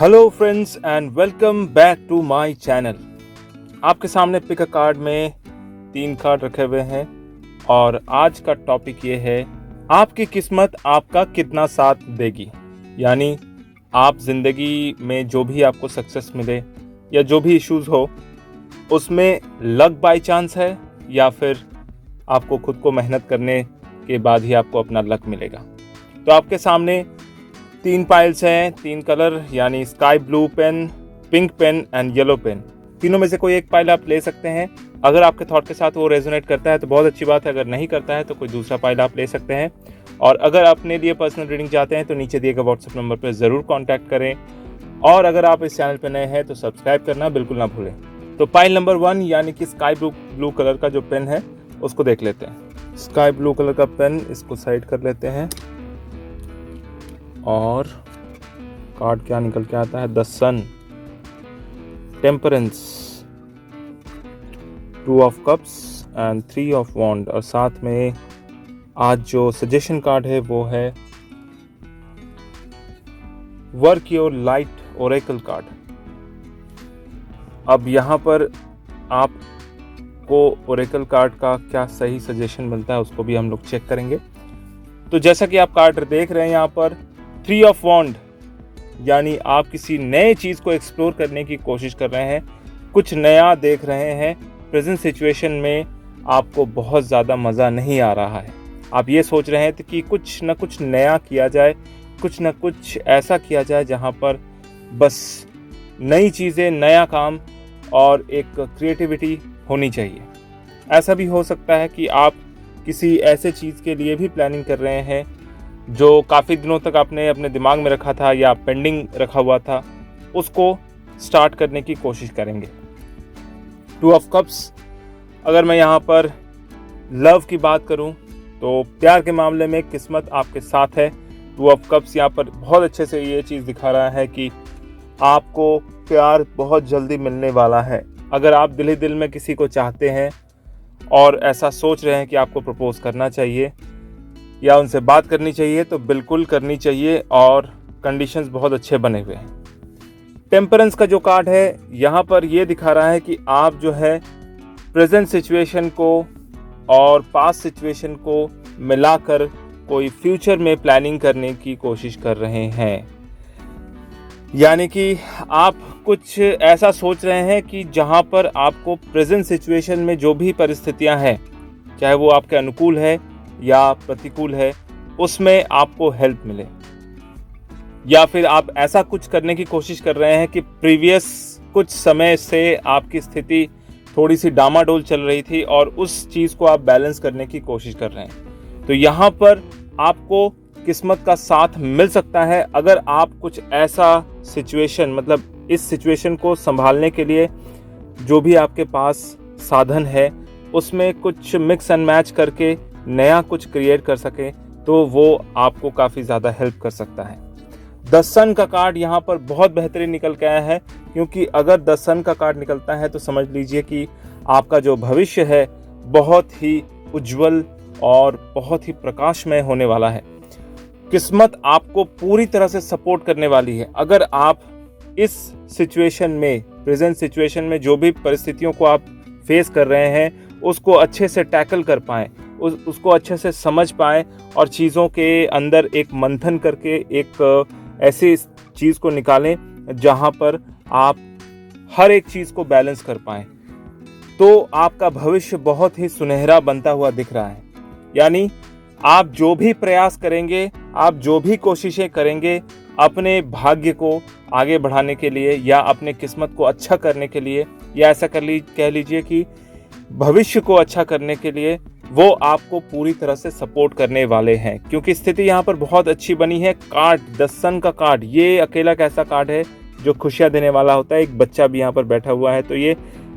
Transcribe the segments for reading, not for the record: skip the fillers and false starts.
Hello friends and welcome back to my channel. आपके सामने pick a card में 3 card रखे हुए हैं और आज का टॉपिक ये है, आपकी किस्मत आपका कितना साथ देगी। यानी आप ज़िंदगी में जो भी आपको सक्सेस मिले या जो भी इश्यूज हो, उसमें लक बाय चांस है या फिर आपको खुद को मेहनत करने के बाद ही आपको अपना लक मिलेगा। तो आपके सामने 3 पाइल्स हैं, 3 कलर यानी sky blue pen, pink pen and yellow pen. तीनों में से कोई एक पाइल आप ले सकते हैं। अगर आपके थॉट के साथ वो रेजोनेट करता है तो बहुत अच्छी बात है, अगर नहीं करता है तो कोई दूसरा पाइल आप ले सकते हैं। और अगर अपने लिए पर्सनल रीडिंग चाहते हैं तो नीचे दिए गए व्हाट्सएप नंबर पर ज़रूर कॉन्टैक्ट करें। और अगर आप इस चैनल पर नए हैं तो सब्सक्राइब करना बिल्कुल ना भूलें। तो पाइल नंबर 1 यानी कि स्काई ब्लू कलर का जो पेन है उसको देख लेते हैं। स्काई ब्लू कलर का पेन, इसको साइड कर लेते हैं और कार्ड क्या निकल के आता है, the sun, temperance, 2 of cups and 3 of wand. और साथ में आज जो सजेशन कार्ड है वो है work your light Oracle card. अब यहाँ पर आपको ओरेकल कार्ड का क्या सही सजेशन मिलता है उसको भी हम लोग चेक करेंगे। तो जैसा कि आप कार्ड देख रहे हैं यहाँ पर 3 ऑफ वॉन्ड यानी आप किसी नए चीज़ को एक्सप्लोर करने की कोशिश कर रहे हैं, कुछ नया देख रहे हैं। प्रेजेंट सिचुएशन में आपको बहुत ज़्यादा मज़ा नहीं आ रहा है। आप ये सोच रहे हैं कि कुछ न कुछ नया किया जाए, कुछ न कुछ ऐसा किया जाए जहाँ पर बस नई चीज़ें, नया काम और एक क्रिएटिविटी होनी चाहिए। ऐसा भी हो सकता है कि आप किसी ऐसे चीज़ के लिए भी प्लानिंग कर रहे हैं जो काफ़ी दिनों तक आपने अपने दिमाग में रखा था या पेंडिंग रखा हुआ था, उसको स्टार्ट करने की कोशिश करेंगे। 2 ऑफ कप्स, अगर मैं यहाँ पर लव की बात करूँ तो प्यार के मामले में किस्मत आपके साथ है। 2 ऑफ कप्स यहाँ पर बहुत अच्छे से ये चीज़ दिखा रहा है कि आपको प्यार बहुत जल्दी मिलने वाला है। अगर आप दिल ही दिल में किसी को चाहते हैं और ऐसा सोच रहे हैं कि आपको प्रपोज करना चाहिए या उनसे बात करनी चाहिए तो बिल्कुल करनी चाहिए और कंडीशंस बहुत अच्छे बने हुए हैं। टेम्परेंस का जो कार्ड है यहाँ पर ये दिखा रहा है कि आप जो है प्रेजेंट सिचुएशन को और पास्ट सिचुएशन को मिलाकर कोई फ्यूचर में प्लानिंग करने की कोशिश कर रहे हैं। यानी कि आप कुछ ऐसा सोच रहे हैं कि जहाँ पर आपको प्रेजेंट सिचुएशन में जो भी परिस्थितियाँ हैं, चाहे वो आपके अनुकूल है या प्रतिकूल है, उसमें आपको हेल्प मिले। या फिर आप ऐसा कुछ करने की कोशिश कर रहे हैं कि प्रीवियस कुछ समय से आपकी स्थिति थोड़ी सी डामाडोल चल रही थी और उस चीज़ को आप बैलेंस करने की कोशिश कर रहे हैं। तो यहाँ पर आपको किस्मत का साथ मिल सकता है अगर आप कुछ ऐसा सिचुएशन, मतलब इस सिचुएशन को संभालने के लिए जो भी आपके पास साधन है उसमें कुछ मिक्स एंड मैच करके नया कुछ क्रिएट कर सके तो वो आपको काफ़ी ज़्यादा हेल्प कर सकता है। द सन का कार्ड यहाँ पर बहुत बेहतरीन निकल के आया है, क्योंकि अगर द सन का कार्ड निकलता है तो समझ लीजिए कि आपका जो भविष्य है बहुत ही उज्जवल और बहुत ही प्रकाशमय होने वाला है। किस्मत आपको पूरी तरह से सपोर्ट करने वाली है। अगर आप इस सिचुएशन में, प्रेजेंट सिचुएशन में जो भी परिस्थितियों को आप फेस कर रहे हैं उसको अच्छे से टैकल कर पाएँ, उसको अच्छे से समझ पाएँ और चीज़ों के अंदर एक मंथन करके एक ऐसी चीज़ को निकालें जहाँ पर आप हर एक चीज़ को बैलेंस कर पाएँ, तो आपका भविष्य बहुत ही सुनहरा बनता हुआ दिख रहा है। यानी आप जो भी प्रयास करेंगे, आप जो भी कोशिशें करेंगे अपने भाग्य को आगे बढ़ाने के लिए या अपने किस्मत को अच्छा करने के लिए, या ऐसा कह लीजिए कि भविष्य को अच्छा करने के लिए, वो आपको पूरी तरह से सपोर्ट करने वाले हैं। क्योंकि स्थिति यहाँ पर बहुत अच्छी बनी है। कार्ड, द सन का कार्ड, ये अकेला कैसा कार्ड है जो खुशियाँ देने वाला होता है। एक बच्चा भी यहाँ पर बैठा हुआ है, तो ये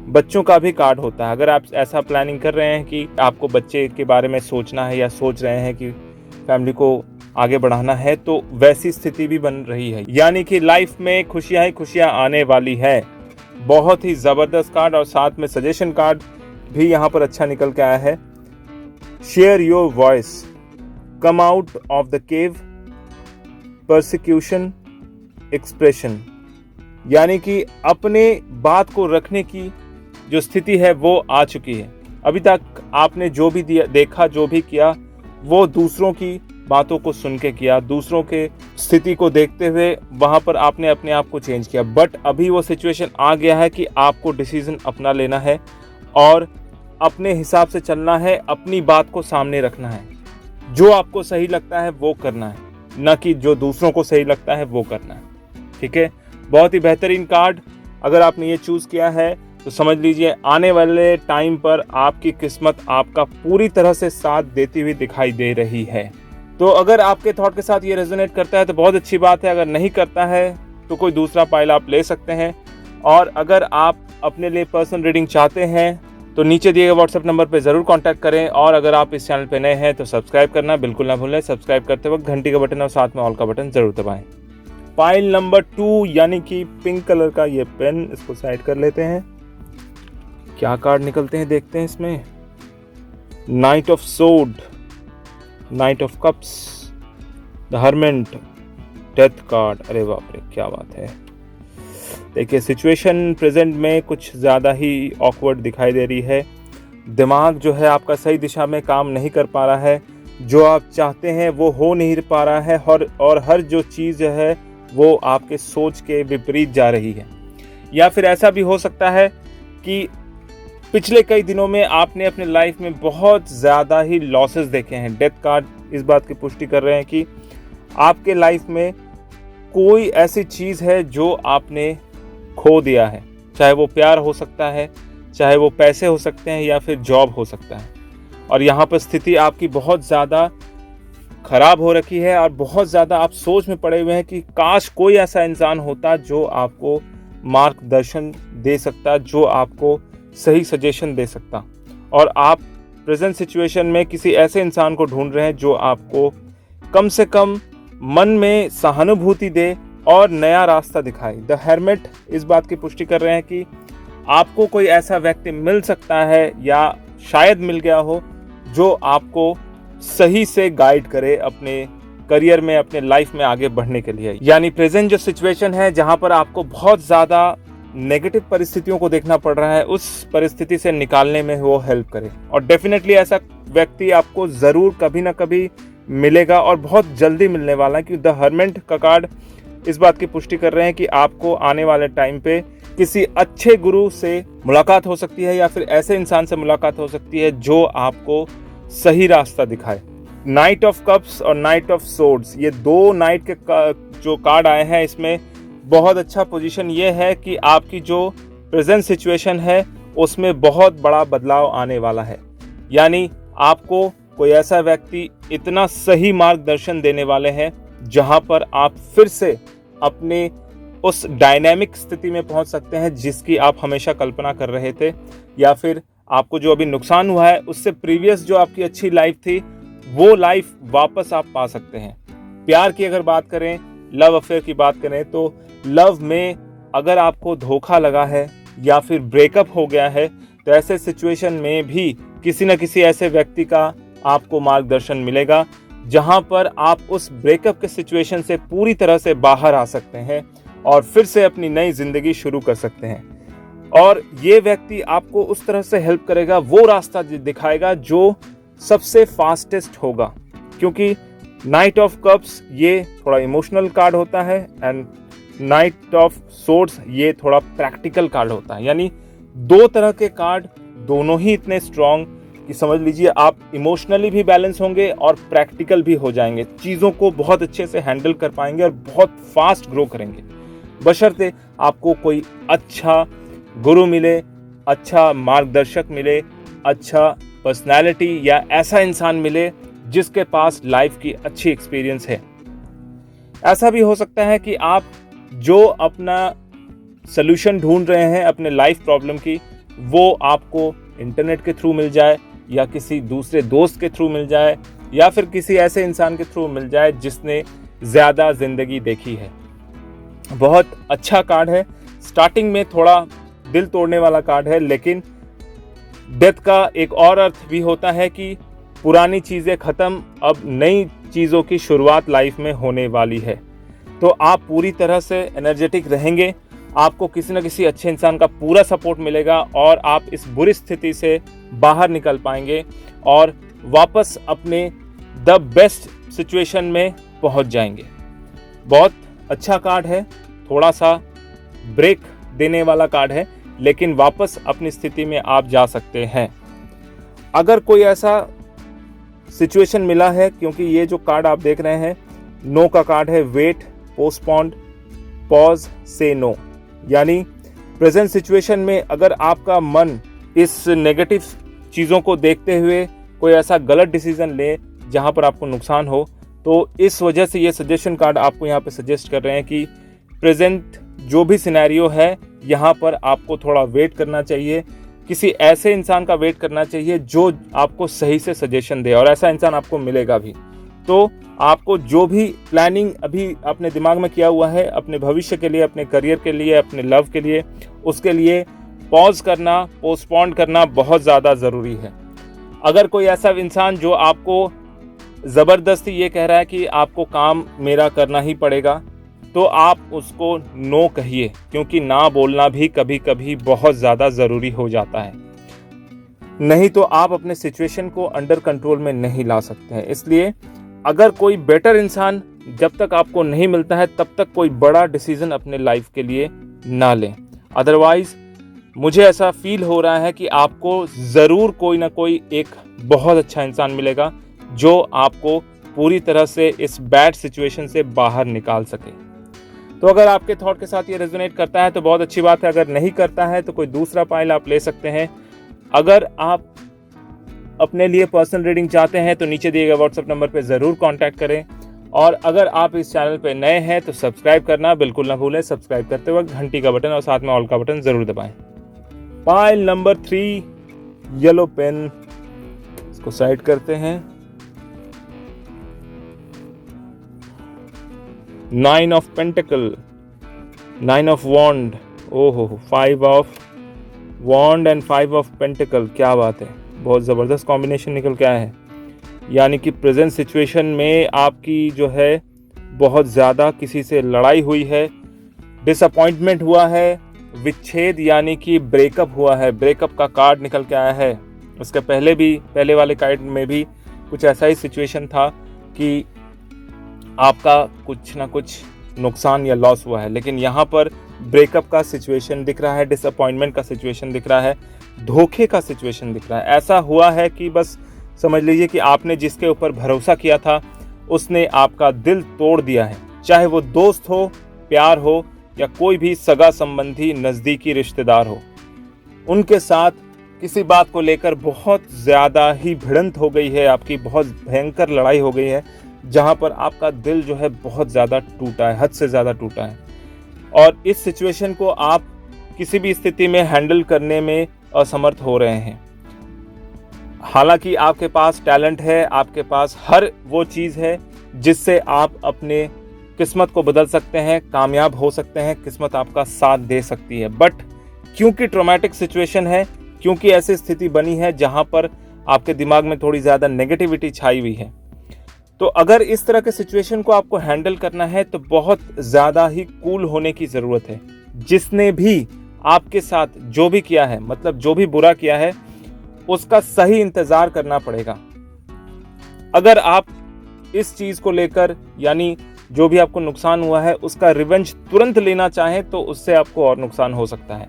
बच्चों का भी कार्ड होता है। अगर आप ऐसा प्लानिंग कर रहे हैं कि आपको बच्चे के बारे में सोचना है या सोच रहे हैं कि फैमिली को आगे बढ़ाना है, तो वैसी स्थिति भी बन रही है। यानी कि लाइफ में खुशियाँ ही खुशियाँ आने वाली है। बहुत ही ज़बरदस्त कार्ड। और साथ में सजेशन कार्ड भी यहाँ पर अच्छा निकल के आया है। Share your voice, come out of the cave, persecution, expression. यानी कि अपने बात को रखने की जो स्थिति है वो आ चुकी है। अभी तक आपने जो भी देखा, जो भी किया, वो दूसरों की बातों को सुन के किया, दूसरों के स्थिति को देखते हुए वहाँ पर आपने अपने आप को चेंज किया। बट अभी वो सिचुएशन आ गया है कि आपको डिसीजन अपना लेना है और अपने हिसाब से चलना है, अपनी बात को सामने रखना है। जो आपको सही लगता है वो करना है, न कि जो दूसरों को सही लगता है वो करना है। ठीक है, बहुत ही बेहतरीन कार्ड। अगर आपने ये चूज़ किया है तो समझ लीजिए आने वाले टाइम पर आपकी किस्मत आपका पूरी तरह से साथ देती हुई दिखाई दे रही है। तो अगर आपके थॉट के साथ ये रेजोनेट करता है तो बहुत अच्छी बात है, अगर नहीं करता है तो कोई दूसरा पाइल आप ले सकते हैं। और अगर आप अपने लिए पर्सनल रीडिंग चाहते हैं तो नीचे दिए गए व्हाट्सएप नंबर पर ज़रूर कांटेक्ट करें। और अगर आप इस चैनल पर नए हैं तो सब्सक्राइब करना बिल्कुल ना भूलें। सब्सक्राइब करते वक्त घंटी का बटन और साथ में ऑल का बटन ज़रूर दबाएं। पाइल नंबर 2 यानी कि पिंक कलर का ये पेन, इसको साइड कर लेते हैं। क्या कार्ड निकलते हैं देखते हैं इसमें। Knight of sword, knight of cups, the hermit, death card. अरे बाप रे, क्या बात है। देखिए सिचुएशन प्रेजेंट में कुछ ज़्यादा ही ऑकवर्ड दिखाई दे रही है। दिमाग जो है आपका सही दिशा में काम नहीं कर पा रहा है, जो आप चाहते हैं वो हो नहीं पा रहा है, और हर जो चीज़ है वो आपके सोच के विपरीत जा रही है। या फिर ऐसा भी हो सकता है कि पिछले कई दिनों में आपने अपने लाइफ में बहुत ज़्यादा ही लॉसेस देखे हैं। डेथ कार्ड इस बात की पुष्टि कर रहे हैं कि आपके लाइफ में कोई ऐसी चीज़ है जो आपने खो दिया है, चाहे वो प्यार हो सकता है, चाहे वो पैसे हो सकते हैं, या फिर जॉब हो सकता है। और यहाँ पर स्थिति आपकी बहुत ज़्यादा ख़राब हो रखी है और बहुत ज़्यादा आप सोच में पड़े हुए हैं कि काश कोई ऐसा इंसान होता जो आपको मार्गदर्शन दे सकता, जो आपको सही सजेशन दे सकता। और आप प्रेजेंट सिचुएशन में किसी ऐसे इंसान को ढूंढ रहे हैं जो आपको कम से कम मन में सहानुभूति दे और नया रास्ता दिखाए। द हेरमिट इस बात की पुष्टि कर रहे हैं कि आपको कोई ऐसा व्यक्ति मिल सकता है या शायद मिल गया हो जो आपको सही से गाइड करे अपने करियर में, अपने लाइफ में आगे बढ़ने के लिए। यानी प्रेजेंट जो सिचुएशन है जहां पर आपको बहुत ज़्यादा नेगेटिव परिस्थितियों को देखना पड़ रहा है, उस परिस्थिति से निकालने में वो हेल्प करे। और डेफिनेटली ऐसा व्यक्ति आपको ज़रूर कभी ना कभी मिलेगा और बहुत जल्दी मिलने वाला है, क्योंकि द हर्मेंट का कार्ड इस बात की पुष्टि कर रहे हैं कि आपको आने वाले टाइम पे किसी अच्छे गुरु से मुलाकात हो सकती है, या फिर ऐसे इंसान से मुलाकात हो सकती है जो आपको सही रास्ता दिखाए। नाइट ऑफ कप्स और नाइट ऑफ सोर्ड्स, ये दो नाइट के जो कार्ड आए हैं, इसमें बहुत अच्छा पोजीशन ये है कि आपकी जो प्रेजेंट सिचुएशन है उसमें बहुत बड़ा बदलाव आने वाला है। यानी आपको कोई ऐसा व्यक्ति इतना सही मार्गदर्शन देने वाले हैं जहां पर आप फिर से अपने उस डायनामिक स्थिति में पहुंच सकते हैं जिसकी आप हमेशा कल्पना कर रहे थे, या फिर आपको जो अभी नुकसान हुआ है उससे प्रीवियस जो आपकी अच्छी लाइफ थी वो लाइफ वापस आप पा सकते हैं। प्यार की अगर बात करें, लव अफेयर की बात करें, तो लव में अगर आपको धोखा लगा है या फिर ब्रेकअप हो गया है तो ऐसे सिचुएशन में भी किसी न किसी ऐसे व्यक्ति का आपको मार्गदर्शन मिलेगा जहां पर आप उस ब्रेकअप के सिचुएशन से पूरी तरह से बाहर आ सकते हैं और फिर से अपनी नई जिंदगी शुरू कर सकते हैं। और ये व्यक्ति आपको उस तरह से हेल्प करेगा, वो रास्ता दिखाएगा जो सबसे फास्टेस्ट होगा, क्योंकि नाइट ऑफ कप्स ये थोड़ा इमोशनल कार्ड होता है एंड नाइट ऑफ सोर्ड्स ये थोड़ा प्रैक्टिकल कार्ड होता है। यानी दो तरह के कार्ड, दोनों ही इतने स्ट्रॉन्ग कि समझ लीजिए आप इमोशनली भी बैलेंस होंगे और प्रैक्टिकल भी हो जाएंगे, चीज़ों को बहुत अच्छे से हैंडल कर पाएंगे और बहुत फास्ट ग्रो करेंगे, बशर्ते आपको कोई अच्छा गुरु मिले, अच्छा मार्गदर्शक मिले, अच्छा पर्सनालिटी या ऐसा इंसान मिले जिसके पास लाइफ की अच्छी एक्सपीरियंस है। ऐसा भी हो सकता है कि आप जो अपना सलूशन ढूंढ रहे हैं अपने लाइफ प्रॉब्लम की, वो आपको इंटरनेट के थ्रू मिल जाए या किसी दूसरे दोस्त के थ्रू मिल जाए या फिर किसी ऐसे इंसान के थ्रू मिल जाए जिसने ज़्यादा ज़िंदगी देखी है। बहुत अच्छा कार्ड है। स्टार्टिंग में थोड़ा दिल तोड़ने वाला कार्ड है, लेकिन डेथ का एक और अर्थ भी होता है कि पुरानी चीज़ें ख़त्म, अब नई चीज़ों की शुरुआत लाइफ में होने वाली है। तो आप पूरी तरह से एनर्जेटिक रहेंगे आपको किसी न किसी अच्छे इंसान का पूरा सपोर्ट मिलेगा और आप इस बुरी स्थिति से बाहर निकल पाएंगे और वापस अपने द बेस्ट सिचुएशन में पहुंच जाएंगे। बहुत अच्छा कार्ड है, थोड़ा सा ब्रेक देने वाला कार्ड है, लेकिन वापस अपनी स्थिति में आप जा सकते हैं। अगर कोई ऐसा सिचुएशन मिला है, क्योंकि ये जो कार्ड आप देख रहे हैं नो का कार्ड है, वेट, पोस्टपोन्ड, पॉज, से नो, यानी प्रेजेंट सिचुएशन में अगर आपका मन इस नेगेटिव चीज़ों को देखते हुए कोई ऐसा गलत डिसीजन ले जहां पर आपको नुकसान हो, तो इस वजह से ये सजेशन कार्ड आपको यहाँ पे सजेस्ट कर रहे हैं कि प्रेजेंट जो भी सिनेरियो है यहाँ पर आपको थोड़ा वेट करना चाहिए, किसी ऐसे इंसान का वेट करना चाहिए जो आपको सही से सजेशन दे, और ऐसा इंसान आपको मिलेगा भी। तो आपको जो भी प्लानिंग अभी अपने दिमाग में किया हुआ है अपने भविष्य के लिए, अपने करियर के लिए, अपने लव के लिए, उसके लिए पॉज करना, पोस्टपोन करना बहुत ज़्यादा ज़रूरी है। अगर कोई ऐसा इंसान जो आपको ज़बरदस्ती ये कह रहा है कि आपको काम मेरा करना ही पड़ेगा, तो आप उसको नो कहिए, क्योंकि ना बोलना भी कभी कभी बहुत ज़्यादा ज़रूरी हो जाता है। नहीं तो आप अपने सिचुएशन को अंडर कंट्रोल में नहीं ला सकते हैं। इसलिए अगर कोई बेटर इंसान जब तक आपको नहीं मिलता है तब तक कोई बड़ा डिसीजन अपने लाइफ के लिए ना लें। अदरवाइज मुझे ऐसा फील हो रहा है कि आपको ज़रूर कोई ना कोई एक बहुत अच्छा इंसान मिलेगा जो आपको पूरी तरह से इस बैड सिचुएशन से बाहर निकाल सके। तो अगर आपके थॉट के साथ ये रेजोनेट करता है तो बहुत अच्छी बात है, अगर नहीं करता है तो कोई दूसरा पाइल आप ले सकते हैं। अगर आप अपने लिए पर्सनल रीडिंग चाहते हैं तो नीचे दिए गए व्हाट्सएप नंबर पे ज़रूर कांटेक्ट करें, और अगर आप इस चैनल पे नए हैं तो सब्सक्राइब करना बिल्कुल ना भूलें। सब्सक्राइब करते वक्त घंटी का बटन और साथ में ऑल का बटन ज़रूर दबाएं। पाइल नंबर 3 येलो पेन, इसको साइड करते हैं। 9 ऑफ पेंटिकल, 9 ऑफ वॉन्ड, ओहो, 5 of wand and 5 of pentacle, क्या बात है, बहुत ज़बरदस्त कॉम्बिनेशन निकल के आया है। यानी कि प्रेजेंट सिचुएशन में आपकी जो है बहुत ज़्यादा किसी से लड़ाई हुई है, डिसअपॉइंटमेंट हुआ है, विच्छेद यानी कि ब्रेकअप हुआ है, ब्रेकअप का कार्ड निकल के आया है। उसके पहले वाले कार्ड में भी कुछ ऐसा ही सिचुएशन था कि आपका कुछ ना कुछ नुकसान या लॉस हुआ है, लेकिन यहाँ पर ब्रेकअप का सिचुएशन दिख रहा है, डिसअपॉइंटमेंट का सिचुएशन दिख रहा है, धोखे का सिचुएशन दिख रहा है। ऐसा हुआ है कि बस समझ लीजिए कि आपने जिसके ऊपर भरोसा किया था उसने आपका दिल तोड़ दिया है, चाहे वो दोस्त हो, प्यार हो, या कोई भी सगा संबंधी नज़दीकी रिश्तेदार हो। उनके साथ किसी बात को लेकर बहुत ज़्यादा ही भिड़ंत हो गई है, आपकी बहुत भयंकर लड़ाई हो गई है, जहाँ पर आपका दिल जो है बहुत ज़्यादा टूटा है, हद से ज़्यादा टूटा है, और इस सिचुएशन को आप किसी भी स्थिति में हैंडल करने में असमर्थ हो रहे हैं। हालांकि आपके पास टैलेंट है, आपके पास हर वो चीज़ है जिससे आप अपने किस्मत को बदल सकते हैं, कामयाब हो सकते हैं, किस्मत आपका साथ दे सकती है। बट क्योंकि ट्रॉमेटिक सिचुएशन है, क्योंकि ऐसी स्थिति बनी है जहां पर आपके दिमाग में थोड़ी ज़्यादा नेगेटिविटी छाई हुई है, तो अगर इस तरह के सिचुएशन को आपको हैंडल करना है तो बहुत ज़्यादा ही कूल होने की ज़रूरत है। जिसने भी आपके साथ जो भी किया है, मतलब जो भी बुरा किया है, उसका सही इंतज़ार करना पड़ेगा। अगर आप इस चीज़ को लेकर, यानी जो भी आपको नुकसान हुआ है उसका रिवेंज तुरंत लेना चाहें तो उससे आपको और नुकसान हो सकता है।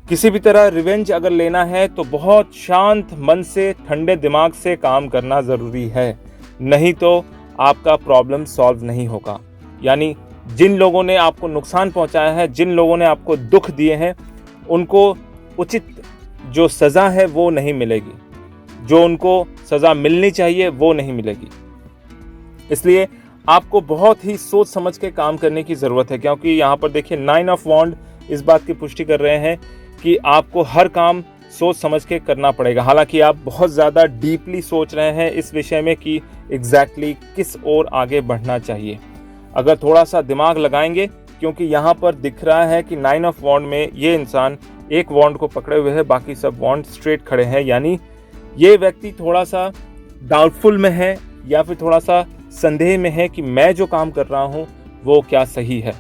किसी भी तरह रिवेंज अगर लेना है तो बहुत शांत मन से, ठंडे दिमाग से काम करना ज़रूरी है, नहीं तो आपका प्रॉब्लम सॉल्व नहीं होगा। यानी जिन लोगों ने आपको नुकसान पहुंचाया है, जिन लोगों ने आपको दुख दिए हैं, उनको उचित जो सज़ा है वो नहीं मिलेगी, जो उनको सज़ा मिलनी चाहिए वो नहीं मिलेगी। इसलिए आपको बहुत ही सोच समझ के काम करने की ज़रूरत है, क्योंकि यहाँ पर देखिए 9 ऑफ वॉन्ड इस बात की पुष्टि कर रहे हैं कि आपको हर काम सोच समझ के करना पड़ेगा। हालांकि आप बहुत ज़्यादा डीपली सोच रहे हैं इस विषय में कि एग्जैक्टली किस ओर आगे बढ़ना चाहिए। अगर थोड़ा सा दिमाग लगाएंगे, क्योंकि यहाँ पर दिख रहा है कि 9 ऑफ वॉन्ड में ये इंसान एक वॉन्ड को पकड़े हुए है, बाकी सब वॉन्ड स्ट्रेट खड़े हैं, यानी ये व्यक्ति थोड़ा सा डाउटफुल में है या फिर थोड़ा सा संदेह में है कि मैं जो काम कर रहा हूँ वो क्या सही है।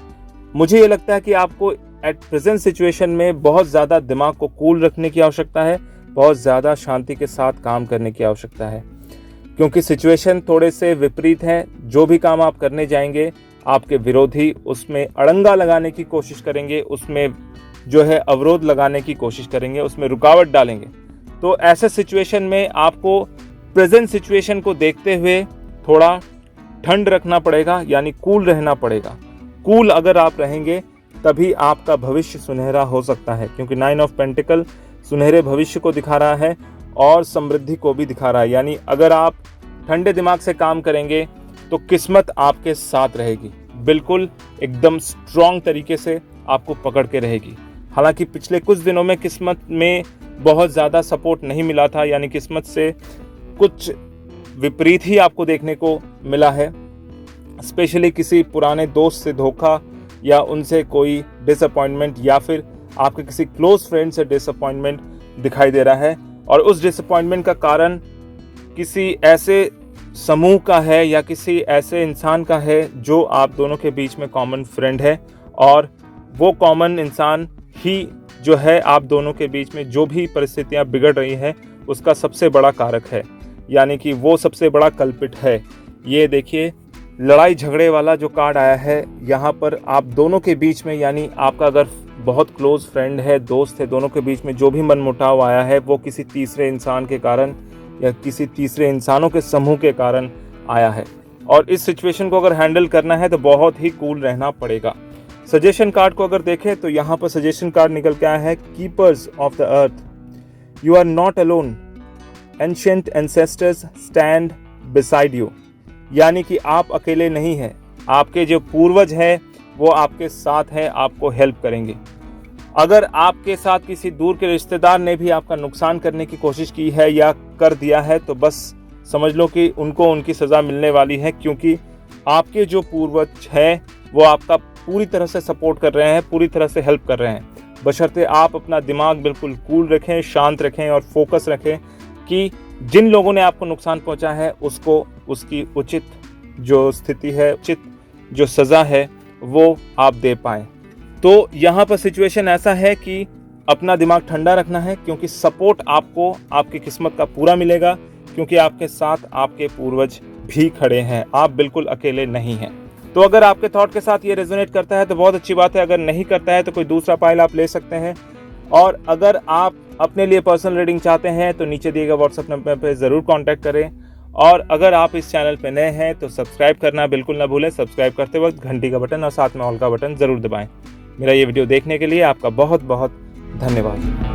मुझे ये लगता है कि आपको एट प्रेजेंट सिचुएशन में बहुत ज़्यादा दिमाग को कूल रखने की आवश्यकता है, बहुत ज़्यादा शांति के साथ काम करने की आवश्यकता है, क्योंकि सिचुएशन थोड़े से विपरीत हैं। जो भी काम आप करने जाएंगे, आपके विरोधी उसमें अड़ंगा लगाने की कोशिश करेंगे, उसमें जो है अवरोध लगाने की कोशिश करेंगे, उसमें रुकावट डालेंगे। तो ऐसे सिचुएशन में आपको प्रेजेंट सिचुएशन को देखते हुए थोड़ा ठंड रखना पड़ेगा, यानी कूल रहना पड़ेगा। कूल अगर आप रहेंगे तभी आपका भविष्य सुनहरा हो सकता है, क्योंकि 9 ऑफ पेंटिकल सुनहरे भविष्य को दिखा रहा है और समृद्धि को भी दिखा रहा है। यानी अगर आप ठंडे दिमाग से काम करेंगे तो किस्मत आपके साथ रहेगी, बिल्कुल एकदम स्ट्रॉन्ग तरीके से आपको पकड़ के रहेगी। हालांकि पिछले कुछ दिनों में किस्मत में बहुत ज़्यादा सपोर्ट नहीं मिला था, यानी किस्मत से कुछ विपरीत ही आपको देखने को मिला है। स्पेशली किसी पुराने दोस्त से धोखा या उनसे कोई डिसअपॉइंटमेंट, या फिर आपके किसी क्लोज फ्रेंड से डिसअपॉइंटमेंट दिखाई दे रहा है। और उस डिसअपॉइंटमेंट का कारण किसी ऐसे समूह का है या किसी ऐसे इंसान का है जो आप दोनों के बीच में कॉमन फ्रेंड है, और वो कॉमन इंसान ही जो है आप दोनों के बीच में जो भी परिस्थितियां बिगड़ रही हैं उसका सबसे बड़ा कारक है, यानी कि वो सबसे बड़ा कल्पिट है। ये देखिए, लड़ाई झगड़े वाला जो कार्ड आया है यहाँ पर आप दोनों के बीच में, यानी आपका अगर बहुत क्लोज फ्रेंड है, दोस्त है, दोनों के बीच में जो भी मनमुटाव आया है वो किसी तीसरे इंसान के कारण या किसी तीसरे इंसानों के समूह के कारण आया है। और इस सिचुएशन को अगर हैंडल करना है तो बहुत ही कूल रहना पड़ेगा। सजेशन कार्ड को अगर देखें तो यहाँ पर सजेशन कार्ड निकल के आया है, keepers of the earth, you are not alone, ancient ancestors stand beside you. यानी कि आप अकेले नहीं हैं, आपके जो पूर्वज हैं वो आपके साथ हैं, आपको हेल्प करेंगे। अगर आपके साथ किसी दूर के रिश्तेदार ने भी आपका नुकसान करने की कोशिश की है या कर दिया है तो बस समझ लो कि उनको उनकी सज़ा मिलने वाली है, क्योंकि आपके जो पूर्वज हैं वो आपका पूरी तरह से सपोर्ट कर रहे हैं, पूरी तरह से हेल्प कर रहे हैं, बशर्ते आप अपना दिमाग बिल्कुल कूल रखें, शांत रखें और फोकस रखें कि जिन लोगों ने आपको नुकसान पहुंचा है उसको उसकी उचित जो स्थिति है, उचित जो सज़ा है वो आप दे पाएं। तो यहाँ पर सिचुएशन ऐसा है कि अपना दिमाग ठंडा रखना है, क्योंकि सपोर्ट आपको आपकी किस्मत का पूरा मिलेगा, क्योंकि आपके साथ आपके पूर्वज भी खड़े हैं, आप बिल्कुल अकेले नहीं हैं। तो अगर आपके थॉट के साथ ये रेजोनेट करता है तो बहुत अच्छी बात है, अगर नहीं करता है तो कोई दूसरा फाइल आप ले सकते हैं। और अगर आप अपने लिए पर्सनल रीडिंग चाहते हैं तो नीचे दिए गए व्हाट्सएप नंबर पर ज़रूर कॉन्टैक्ट करें। और अगर आप इस चैनल पर नए हैं तो सब्सक्राइब करना बिल्कुल ना भूलें। सब्सक्राइब करते वक्त घंटी का बटन और साथ में ऑल का बटन ज़रूर दबाएं। मेरा ये वीडियो देखने के लिए आपका बहुत बहुत धन्यवाद।